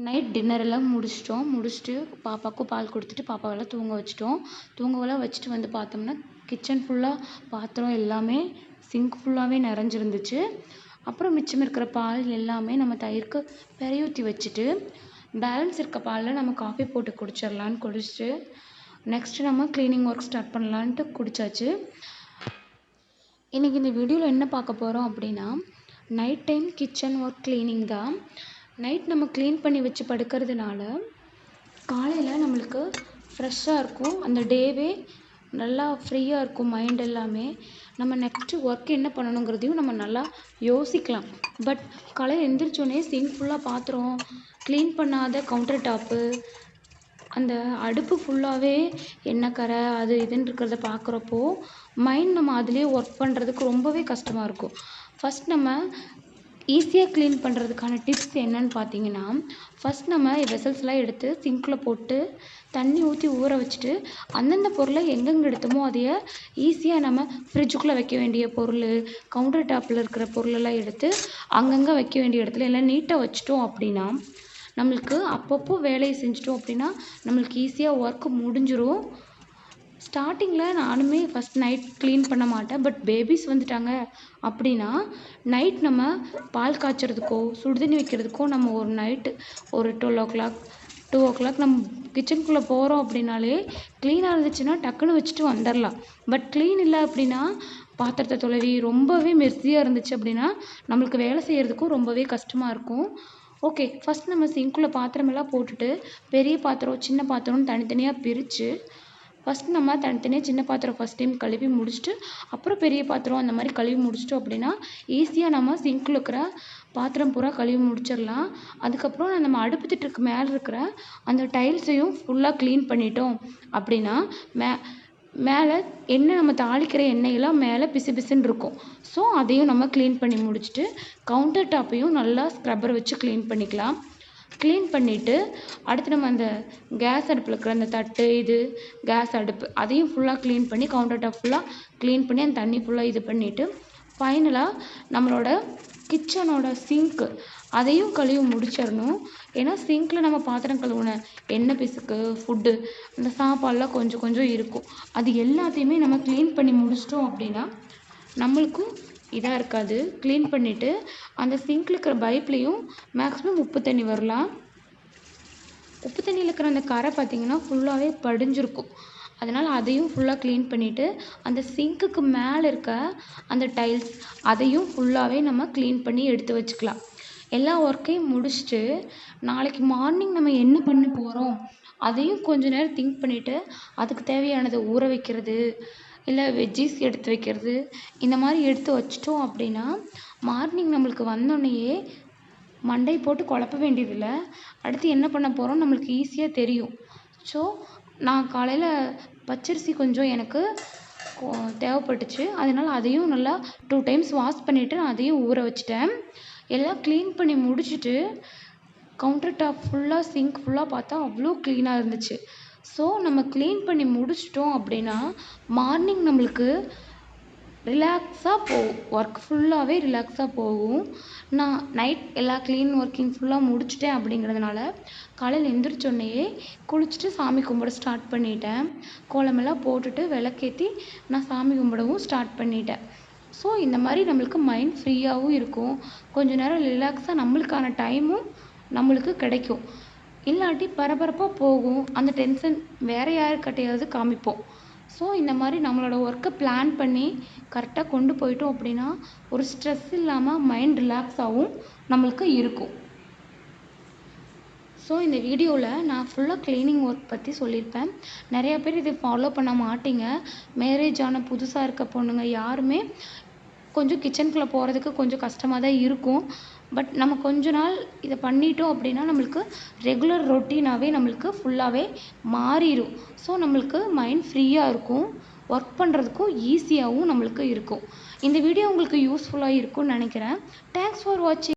Night dinner எல்லாம் முடிச்சுட்டு பாப்பாவுக்கும் பால் கொடுத்துட்டு பாப்பாவெல்லாம் தூங்க வச்சுட்டோம். தூங்கவெல்லாம் வச்சுட்டு வந்து பார்த்தோம்னா கிச்சன் ஃபுல்லாக பாத்திரம் எல்லாமே சிங்க் ஃபுல்லாகவே நிறைஞ்சிருந்துச்சு. அப்புறம் மிச்சம் இருக்கிற பால் எல்லாமே நம்ம தயிருக்கு பெரிய ஊற்றி வச்சுட்டு பேலன்ஸ் இருக்க பாலில் நம்ம காஃபி போட்டு குடிச்சிடலான்னு குடிச்சிட்டு நெக்ஸ்ட்டு நம்ம க்ளீனிங் ஒர்க் ஸ்டார்ட் பண்ணலான்ட்டு குடித்தாச்சு. இன்றைக்கி இந்த வீடியோவில் என்ன பார்க்க போகிறோம் அப்படின்னா, night time kitchen work cleaning தான். நைட் நம்ம க்ளீன் பண்ணி வச்சு படுக்கிறதுனால காலையில் நம்மளுக்கு ஃப்ரெஷ்ஷாக இருக்கும். அந்த டேவே நல்லா ஃப்ரீயாக இருக்கும். மைண்ட் எல்லாமே நம்ம நெக்ஸ்ட்டு ஒர்க் என்ன பண்ணணுங்கிறதையும் நம்ம நல்லா யோசிக்கலாம். பட் காலையில் எழுந்திரிச்சோடனே சிங்க் ஃபுல்லாக பாத்திரம், க்ளீன் பண்ணாத கவுண்டர் டாப்பு, அந்த அடுப்பு ஃபுல்லாகவே எண்ணெய் கரை அது இதுன்னு இருக்கிறத பார்க்குறப்போ மைண்ட் நம்ம அதிலே ஒர்க் பண்ணுறதுக்கு ரொம்பவே கஷ்டமாக இருக்கும். ஃபஸ்ட் நம்ம ஈஸியாக க்ளீன் பண்ணுறதுக்கான டிப்ஸ் என்னன்னு பார்த்தீங்கன்னா, ஃபஸ்ட் நம்ம வெசல்ஸ்லாம் எடுத்து சிங்க்கில் போட்டு தண்ணி ஊற்றி ஊற வச்சுட்டு அந்தந்த பொருளை எங்கெங்கே எடுத்தோமோ அதைய ஈஸியாக நம்ம ஃப்ரிட்ஜுக்குள்ளே வைக்க வேண்டிய பொருள், கவுண்டர் டாப்பில் இருக்கிற பொருளெல்லாம் எடுத்து அங்கங்கே வைக்க வேண்டிய இடத்துல எல்லாம் நீட்டாக வச்சுட்டோம் அப்படின்னா நம்மளுக்கு அப்பப்போ வேலையை செஞ்சிட்டோம் அப்படின்னா நம்மளுக்கு ஈஸியாக ஒர்க்கு முடிஞ்சிடும். ஸ்டார்டிங்கில் நானுமே ஃபஸ்ட் நைட் க்ளீன் பண்ண மாட்டேன். பட் பேபிஸ் வந்துட்டாங்க அப்படின்னா நைட் நம்ம பால் காய்ச்சறதுக்கோ சுடுதண்ணி வைக்கிறதுக்கோ நம்ம ஒரு நைட்டு ஒரு 2 o'clock நம்ம கிச்சனுக்குள்ளே போகிறோம் அப்படின்னாலே க்ளீனாக இருந்துச்சுன்னா டக்குன்னு வச்சுட்டு வந்துடலாம். பட் க்ளீன் இல்லை அப்படின்னா பாத்திரத்தை தொலைவி ரொம்பவே மெஸ்ஸியாக இருந்துச்சு அப்படின்னா நம்மளுக்கு வேலை செய்கிறதுக்கும் ரொம்பவே கஷ்டமாக இருக்கும். ஓகே, ஃபஸ்ட் நம்ம சிங்க்குள்ளே பாத்திரமெல்லாம் போட்டுட்டு பெரிய பாத்திரம் சின்ன பாத்திரம்னு தனித்தனியாக பிரித்து ஃபஸ்ட் நம்ம தனித்தனியாக சின்ன பாத்திரம் ஃபஸ்ட் டைம் கழுவி முடிச்சுட்டு அப்புறம் பெரிய பாத்திரம் அந்த மாதிரி கழுவி முடிச்சிட்டோம் அப்படின்னா ஈஸியாக நம்ம சிங்க்கில் இருக்கிற பாத்திரம் பூரா கழுவி முடிச்சிடலாம். அதுக்கப்புறம் நம்ம அடுப்பு திட்டுக்கு மேலே இருக்கிற அந்த டைல்ஸையும் ஃபுல்லாக க்ளீன் பண்ணிட்டோம் அப்படின்னா மேலே எண்ணெய் நம்ம தாளிக்கிற எண்ணெயெல்லாம் மேலே பிசு பிசுன்னு இருக்கும். ஸோ அதையும் நம்ம க்ளீன் பண்ணி முடிச்சுட்டு கவுண்டர் டாப்பையும் நல்லா ஸ்க்ரப்பர் வச்சு க்ளீன் பண்ணிக்கலாம். க்ளீன் பண்ணிவிட்டு அடுத்து நம்ம அந்த கேஸ் அடுப்பில் இருக்கிற அந்த தட்டு இது கேஸ் அடுப்பு அதையும் ஃபுல்லாக க்ளீன் பண்ணி கவுண்டர் டாப் ஃபுல்லாக க்ளீன் பண்ணி அந்த தண்ணி ஃபுல்லாக இது பண்ணிவிட்டு ஃபைனலாக நம்மளோட கிச்சனோட சிங்க்கு அதையும் கழுவி முடிச்சிடணும். ஏன்னா சிங்க்கில் நம்ம பாத்திரம் கழுவுன எண்ணெய் பிசுக்கு ஃபுட்டு அந்த சாப்பாடெலாம் கொஞ்சம் கொஞ்சம் இருக்கும். அது எல்லாத்தையுமே நம்ம க்ளீன் பண்ணி முடிச்சிட்டோம் அப்படின்னா நம்மளுக்கும் இதாக இருக்காது. க்ளீன் பண்ணிவிட்டு அந்த சிங்க்கில் இருக்கிற பைப்லேயும் மேக்ஸிமம் உப்பு தண்ணி வரலாம். உப்பு தண்ணியில் இருக்கிற அந்த கரை பார்த்திங்கன்னா ஃபுல்லாகவே படிஞ்சிருக்கும். அதனால் அதையும் ஃபுல்லாக க்ளீன் பண்ணிவிட்டு அந்த சிங்க்குக்கு மேலே இருக்க அந்த டைல்ஸ் அதையும் ஃபுல்லாகவே நம்ம க்ளீன் பண்ணி எடுத்து வச்சுக்கலாம். எல்லா ஒர்க்கையும் முடிச்சுட்டு நாளைக்கு மார்னிங் நம்ம என்ன பண்ண போகிறோம் அதையும் கொஞ்சம் நேரம் திங்க் பண்ணிவிட்டு அதுக்கு தேவையானதை ஊற வைக்கிறது இல்லை வெஜ்ஜீஸ் எடுத்து வைக்கிறது இந்த மாதிரி எடுத்து வச்சிட்டோம் அப்படின்னா மார்னிங் நம்மளுக்கு வந்தோடனேயே மண்டை போட்டு குழப்ப வேண்டியதில்லை. அடுத்து என்ன பண்ண போகிறோம் நம்மளுக்கு ஈஸியாக தெரியும். ஸோ நான் காலையில் பச்சரிசி கொஞ்சம் எனக்கு தேவைப்பட்டுச்சு. அதனால் அதையும் நல்லா 2 times வாஷ் பண்ணிவிட்டு அதையும் ஊற வச்சிட்டேன். எல்லாம் க்ளீன் பண்ணி முடிச்சுட்டு கவுண்டர் டாப் ஃபுல்லாக சிங்க் ஃபுல்லாக பார்த்தா அவ்வளோ க்ளீனாக இருந்துச்சு. ஸோ நம்ம க்ளீன் பண்ணி முடிச்சிட்டோம் அப்படின்னா மார்னிங் நம்மளுக்கு ரிலாக்ஸாக போகும். ஒர்க் ஃபுல்லாகவே ரிலாக்ஸாக போகும். நான் நைட் எல்லா க்ளீன் ஒர்க்கிங் ஃபுல்லாக முடிச்சிட்டேன் அப்படிங்கிறதுனால காலையில் எந்திரிச்சோடனேயே குளிச்சுட்டு சாமி கும்பிட ஸ்டார்ட் பண்ணிட்டேன். கோலமெல்லாம் போட்டுட்டு விளக்கேற்றி நான் சாமி கும்பிடவும் ஸ்டார்ட் பண்ணிட்டேன். ஸோ இந்த மாதிரி நம்மளுக்கு மைண்ட் ஃப்ரீயாகவும் இருக்கும். கொஞ்சம் நேரம் ரிலாக்ஸாக நம்மளுக்கான டைமும் நம்மளுக்கு கிடைக்கும். இல்லாட்டி பரபரப்பாக போகும். அந்த டென்ஷன் வேறு யாருக்கிட்டையாவது காமிப்போம். ஸோ இந்த மாதிரி நம்மளோட ஒர்க்கை பிளான் பண்ணி கரெக்டாக கொண்டு போயிட்டோம் அப்படின்னா ஒரு ஸ்ட்ரெஸ் இல்லாமல் மைண்ட் ரிலாக்ஸாகவும் நம்மளுக்கு இருக்கும். ஸோ இந்த வீடியோவில் நான் ஃபுல்லாக க்ளீனிங் ஒர்க் பற்றி சொல்லியிருப்பேன். நிறையா பேர் இதை ஃபாலோ பண்ண மாட்டீங்க. மேரேஜ் ஆன புதுசாக இருக்க பொண்ணுங்க யாருமே கொஞ்சம் கிச்சனுக்குள்ளே போகிறதுக்கு கொஞ்சம் கஷ்டமாக தான் இருக்கும். பட் நம்ம கொஞ்ச நாள் இதை பண்ணிட்டோம் அப்படின்னா நம்மளுக்கு ரெகுலர் ரொட்டீனாகவே நம்மளுக்கு ஃபுல்லாகவே மாறிடும். ஸோ நம்மளுக்கு மைண்ட் ஃப்ரீயாக இருக்கும். ஒர்க் பண்ணுறதுக்கும் ஈஸியாகவும் நம்மளுக்கு இருக்கும். இந்த வீடியோ உங்களுக்கு யூஸ்ஃபுல்லாக இருக்கும்னு நினைக்கிறேன். தேங்க்ஸ் ஃபார் வாட்சிங்.